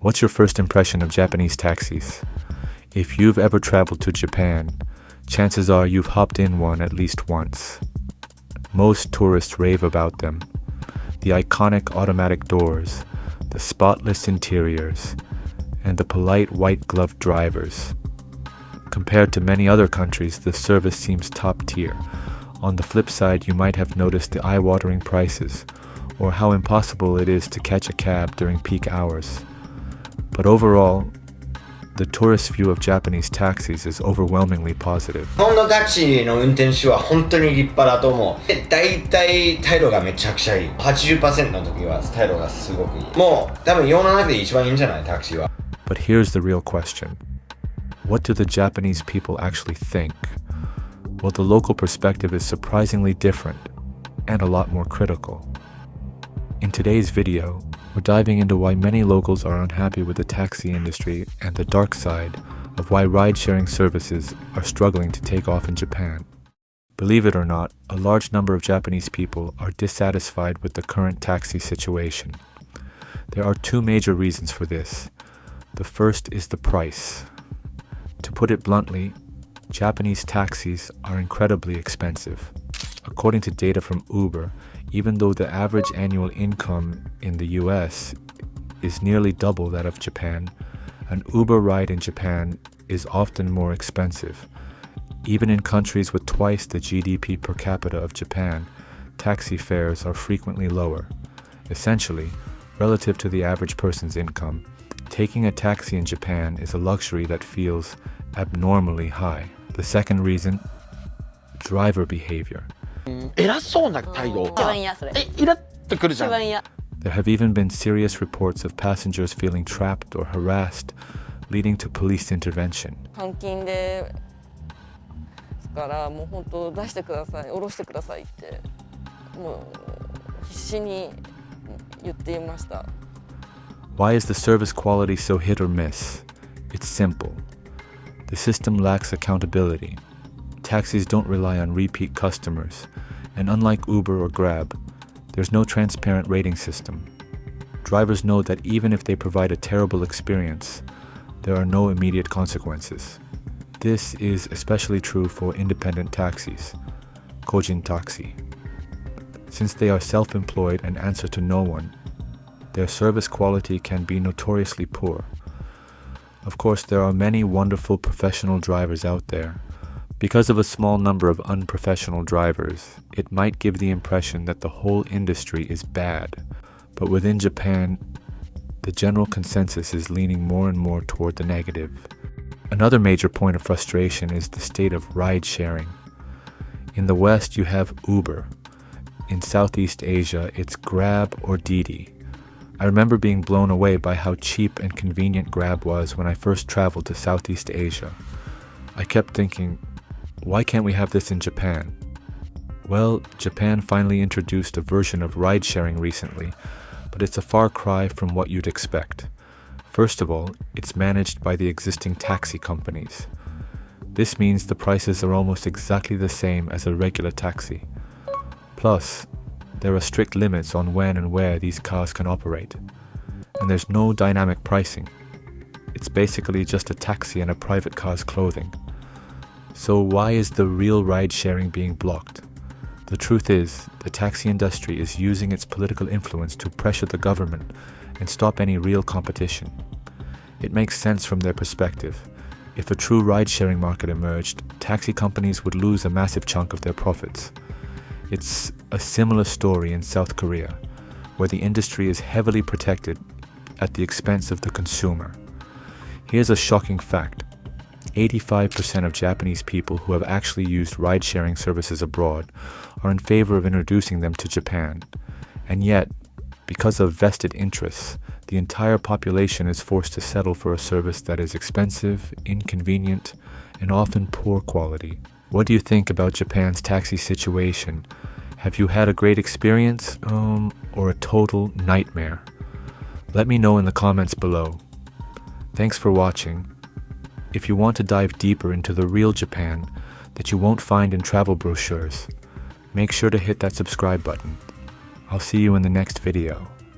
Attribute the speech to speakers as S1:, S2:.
S1: What's your first impression of Japanese taxis? If you've ever traveled to Japan, chances are you've hopped in one at least once. Most tourists rave about them. The iconic automatic doors, the spotless interiors, and the polite white-gloved drivers. Compared to many other countries, the service seems top tier. On the flip side, you might have noticed the eye-watering prices, or how impossible it is to catch a cab during peak hours. But overall, the tourist view of Japanese taxis is overwhelmingly positive.
S2: 日本のタクシーの運転手は本当に立派だと思う。で、大体態度がめちゃくちゃいい。80% の時は態度がすごくいい。もう多分世の中で一番いいんじゃないタクシーは。
S1: But here's the real question. What do the Japanese people actually think? Well, the local perspective is surprisingly different and a lot more critical. In today's video, we're diving into why many locals are unhappy with the taxi industry and the dark side of why ride-sharing services are struggling to take off in Japan. Believe it or not, a large number of Japanese people are dissatisfied with the current taxi situation. There are two major reasons for this. The first is the price. To put it bluntly, Japanese taxis are incredibly expensive. According to data from Uber, even though the average annual income in the US is nearly double that of Japan, an Uber ride in Japan is often more expensive. Even in countries with twice the GDP per capita of Japan, taxi fares are frequently lower. Essentially, relative to the average person's income, taking a taxi in Japan is a luxury that feels abnormally high. The second reason, driver behavior.
S3: 偉そうな態度がイラッとくるじゃん。
S1: There have even been serious reports of passengers feeling trapped or harassed, leading to police intervention.
S4: 監禁ですからもう本当出してください、下ろしてくださいってもう必死に言っていました。
S1: Why is the service quality so hit or miss? It's simple. The system lacks accountability. Taxis don't rely on repeat customers, and unlike Uber or Grab, there's no transparent rating system. Drivers know that even if they provide a terrible experience, there are no immediate consequences. This is especially true for independent taxis, Kojin Taxi. Since they are self-employed and answer to no one, their service quality can be notoriously poor. Of course, there are many wonderful professional drivers out there. Because of a small number of unprofessional drivers, it might give the impression that the whole industry is bad. But within Japan, the general consensus is leaning more and more toward the negative. Another major point of frustration is the state of ride-sharing. In the West, you have Uber. In Southeast Asia, it's Grab or Didi. I remember being blown away by how cheap and convenient Grab was when I first traveled to Southeast Asia. I kept thinking, why can't we have this in Japan? Well, Japan finally introduced a version of ride-sharing recently, but it's a far cry from what you'd expect. First of all, it's managed by the existing taxi companies. This means the prices are almost exactly the same as a regular taxi. Plus, there are strict limits on when and where these cars can operate. And there's no dynamic pricing. It's basically just a taxi and a private car's clothing. So why is the real ride-sharing being blocked? The truth is, the taxi industry is using its political influence to pressure the government and stop any real competition. It makes sense from their perspective. If a true ride-sharing market emerged, taxi companies would lose a massive chunk of their profits. It's a similar story in South Korea, where the industry is heavily protected at the expense of the consumer. Here's a shocking fact. 85% of Japanese people who have actually used ride-sharing services abroad are in favor of introducing them to Japan. And yet, because of vested interests, the entire population is forced to settle for a service that is expensive, inconvenient, and often poor quality. What do you think about Japan's taxi situation? Have you had a great experience, or a total nightmare? Let me know in the comments below. Thanks for watching. If you want to dive deeper into the real Japan that you won't find in travel brochures, make sure to hit that subscribe button. I'll see you in the next video.